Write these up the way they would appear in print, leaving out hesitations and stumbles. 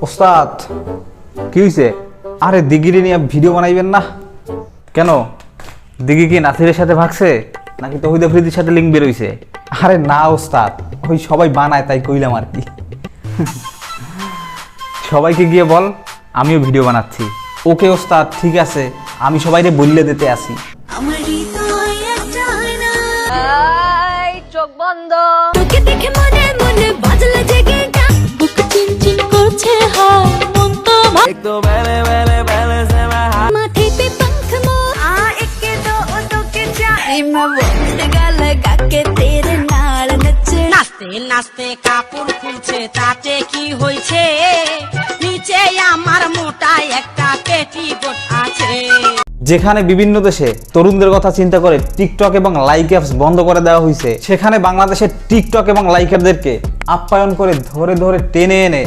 ওস্তাদ কি হয়েছে? আরে দিঘিরে নিয়ে ভিডিও বানাইবেন না কেন? দিঘি কি নাসিরের সাথে ভাগছে নাকি তহিদ আফ্রিদির সাথে লিঙ্ক বেরোইছে? আরে না ওস্তাদ, ওই সবাই বানায় তাই কইলাম আর কি। সবাইকে গিয়ে বল আমিও ভিডিও বানাচ্ছি। ওকে ওস্তাদ, ঠিক আছে, আমি সবাইকে বললে দিতে আসি। চোখ বন্ধ। তোকে দেখে মনে মনে বাজলে জেগে গা, বুক চিনচিন করছে হায়, মন তো एक तो पहले पहले पहले से मैं माथे पे पंख मोर आ एक दो तो के चाहे मैं बोल गल गा के तेरे नाल नचे নাচতে নাচতে কাপড় খুলছে, তাতে কি হয়েছে? নিচে আমার মোটা একটা পেটিকোট আছে। যেখানে বিভিন্ন দেশে তরুণদের কথা চিন্তা করে টিকটক এবং লাইক অ্যাপস বন্ধ করে দেওয়া হয়েছে, সেখানে বাংলাদেশের টিকটক এবং লাইকারদেরকে আপ্যায়ন করে ধরে ধরে টেনে এনে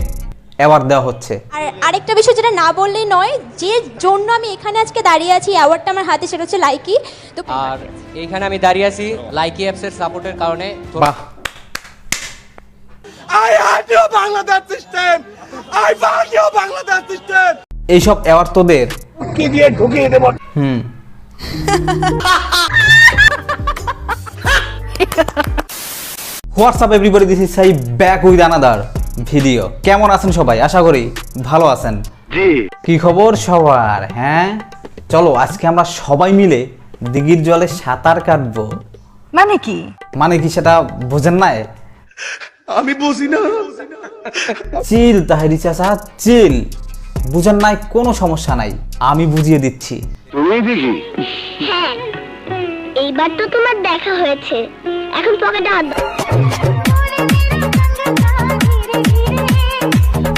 অ্যাওয়ার্ড দেওয়া হচ্ছে। আর আরেকটা বিষয় যেটা না বললেই নয়, যে জন্য আমি এখানে আজকে দাঁড়িয়ে আছি, অ্যাওয়ার্ডটা আমার হাতে, সেটা হচ্ছে লাইকি। তো আর এইখানে আমি দাঁড়িয়ে আছি লাইকি অ্যাপসের সাপোর্টের কারণে। বাহ, I hate you Bangladesh system I fuck you Bangladesh system এইসব অ্যাওয়ার্ড তোদের কি দিয়ে ঢুকিয়ে দেব WhatsApp everybody, this is Sai back with another video. কেমন আছেন সবাই? আশা করি ভালো আছেন। জি কি খবর সবার? হ্যাঁ, চলো আজকে আমরা সবাই মিলে দিঘির জলে সাঁতার কাটবো। মানে কি? মানে কি সেটা বোঝেন না? আমি বুঝি না চিল তাহেরি চাচা, চিল। বুঝেন নাই? কোনো সমস্যা নাই, আমি বুঝিয়ে দিচ্ছি। তুমি দেখি হ্যাঁ, এইবার তো তোমার দেখা হয়েছে, এখন পকেটে হাত দাও।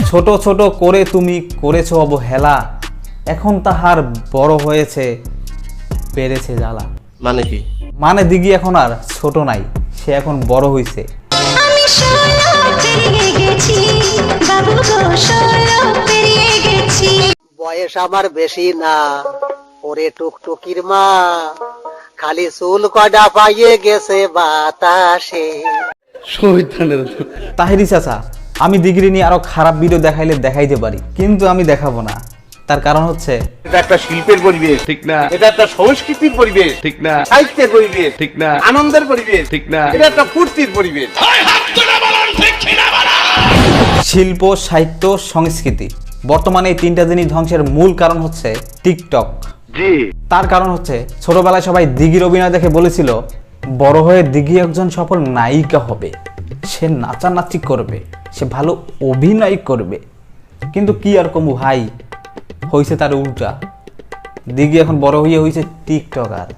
ছোট ছোট করে তুমি করেছো অবহেলা, এখন তাহার বড় হয়েছে, পেরেছে জ্বালা। মানে কি? মানে দিঘি এখন আর ছোট নাই, সে এখন বড় হইছে। আমি সোনা পেরিয়ে গেছি বাবু গো, সোনা পেরিয়ে গেছি। বয়স আমার বেশি না, ওরে টুকটুকির মা, খালি চুল কয়টা পাইয়ে গেছে বাতাসে। তাহেরি চাচা, আমি দিঘিরি নিয়ে আরো খারাপ ভিডিও দেখাইলে দেখাইতে পারি, কিন্তু আমি দেখাবো না। তার কারণ হচ্ছে এটা একটা শিল্পের পরিবেশ, ঠিক না? এটা একটা সংস্কৃতির পরিবেশ, ঠিক না? সাহিত্যের পরিবেশ, ঠিক না? আনন্দের পরিবেশ, ঠিক না? এটা একটা ফুর্তির পরিবেশ। শিল্প, সাহিত্য, সংস্কৃতি, বর্তমানে এই তিনটা জিনিস ধ্বংসের মূল কারণ হচ্ছে টিকটক। জি তার কারণ হচ্ছে ছোটবেলায় সবাই দিঘির অভিনয় দেখে বলেছিল বড় হয়ে দিঘি একজন সফল নায়িকা হবে, সে নাচানাচি করবে, সে ভালো অভিনয় করবে। কিন্তু কি আর কমু ভাই, হয়েছে তার উল্টা। দিঘি এখন বড় হয়ে হয়েছে টিকটকার।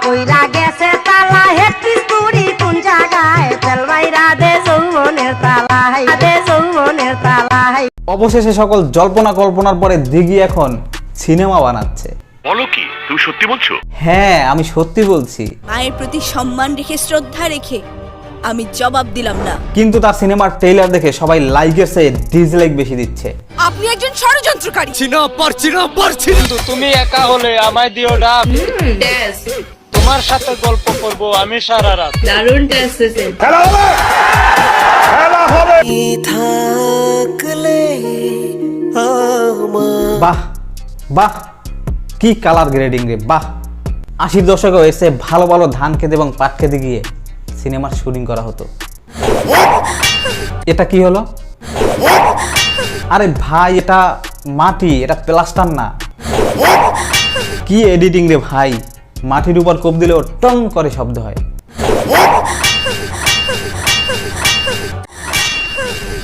কইরা গেছে তালা হেটিস পুরি কোন জায়গায়, তেলবাইরা দে যৌবনের তালাই, দে যৌবনের তালাই। অবশেষে সকল জল্পনা কল্পনার পরে দিঘি এখন সিনেমা বানাচ্ছে। বলো কি, তুমি সত্যি বলছো? হ্যাঁ, আমি সত্যি বলছি। মায়ের প্রতি সম্মান রেখে, শ্রদ্ধা রেখে আমি জবাব দিলাম না। কিন্তু তার সিনেমার ট্রেইলার দেখে সবাই লাইকের চেয়ে ডিসলাইক বেশি দিচ্ছে। আপনি একজন ষড়যন্ত্রকারী। তুমি একা হলে আমায় দিও ডাক, তোমার সাথে গল্প করব আমি সারা রাত। বাহ বাহ, কি কালার গ্রেডিং রে, বাহ। 80-র দশকে এসে ভালো ভালো ধান খেতে এবং পাট খেতে গিয়ে সিনেমার শুটিং করা হতো। এটা কি হলো? আরে ভাই, এটা মাটি, এটা প্লাস্টার না। কি এডিটিং রে ভাই, মাটির উপর কোপ দিলেও টং করে শব্দ হয়।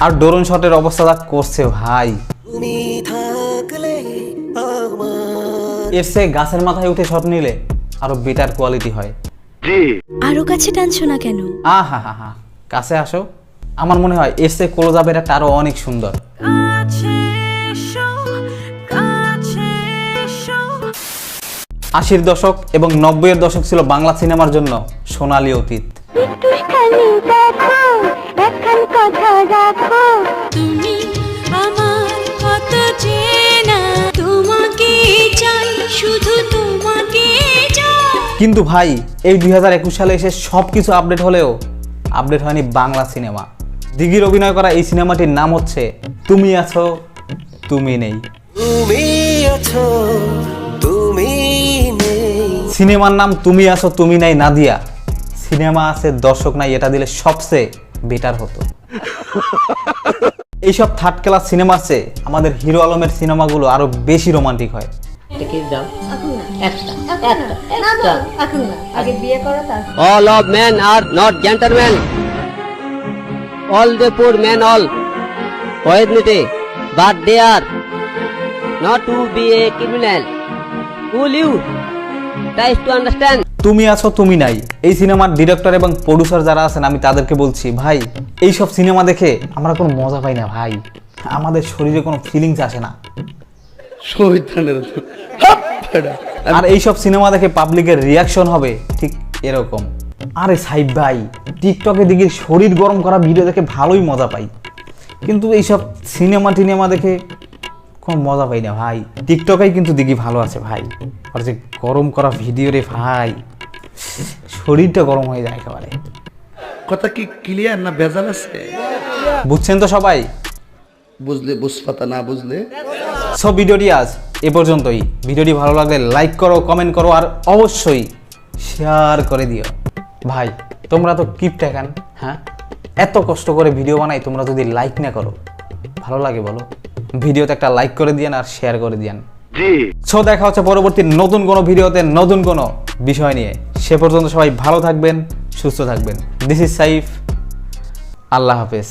আর ড্রোন শটের অবস্থা যা করছে ভাই, এর চেয়ে গাছের মাথায় উঠে শট নিলে আরো বেটার কোয়ালিটি হয়। আরো কাছে টানছো না কেন? হা হা হা, কাছে আসো। আমার মনে হয় এর চেয়ে ক্লোজ আপের একটা আরো অনেক সুন্দর। 80-র দশক এবং 90-এর দশক ছিল বাংলা সিনেমার জন্য সোনালী অতীত। তুমি আমার কত চেনা, তোমাকে চাই, শুধু তোমাকে চাই। কিন্তু ভাই, এই 2021 সালে এসে সবকিছু আপডেট হলেও আপডেট হয়নি বাংলা সিনেমা। দিঘির অভিনয় করা এই সিনেমাটির নাম হচ্ছে তুমি আছো তুমি নেই। সিনেমার নাম তুমি আছো তুমি নাই না দিয়া সিনেমা আছে দর্শক নাই এটা দিলে সবচেয়ে বেটার হতো। এইসব থার্ড ক্লাস সিনেমার চেয়ে আমাদের হিরো আলমের সিনেমাগুলো আরো বেশি রোমান্টিক হয়। All of men are not gentlemen. All the poor men all poisonity, but they are not to be a criminal. Will you try to understand? তুমি আছো তুমি নাই এই সিনেমার ডিরেক্টর এবং প্রডিউসার যারা আছেন আমি তাদেরকে বলছি ভাই এইসব সিনেমা দেখে আমরা কোনো মজা পাই না ভাই, আমাদের শরীরে কোনো ফিলিংস আসে না। আর এইসব সিনেমা দেখে পাবলিকের রিয়াকশন হবে ঠিক এরকম। আরে সাইব ভাই টিকটকে দিকে শরীর গরম করা ভিডিও দেখে ভালোই মজা পাই, কিন্তু এইসব সিনেমা দেখে কোনো মজা পাই না ভাই। টিকটকেই কিন্তু দিঘি ভালো আছে ভাই, আর যে গরম করা ভিডিও রে ভাই শরীরটা গরম হয়ে যায় একেবারে। কথা কি ক্লিয়ার না ভেজাল আছে? বুঝছেন তো সবাই? বুঝলে বুঝপাতা, না বুঝলে সব ভিডিওটি আজ এ পর্যন্তই। ভিডিওটি ভালো লাগলে লাইক করো, কমেন্ট করো আর অবশ্যই শেয়ার করে দিও। ভাই তোমরা তো কিপটা কেন? হ্যাঁ, এত কষ্ট করে ভিডিও বানাই, তোমরা যদি লাইক না করো ভালো লাগে বলো? ভিডিওতে একটা লাইক করে দিয়েন আর শেয়ার করে দিয়েন। সো দেখা হচ্ছে পরবর্তী নতুন কোনো ভিডিওতে নতুন কোনো বিষয় নিয়ে। সে পর্যন্ত সবাই ভালো থাকবেন, সুস্থ থাকবেন। দিস ইজ সাইফ, আল্লাহ হাফেজ।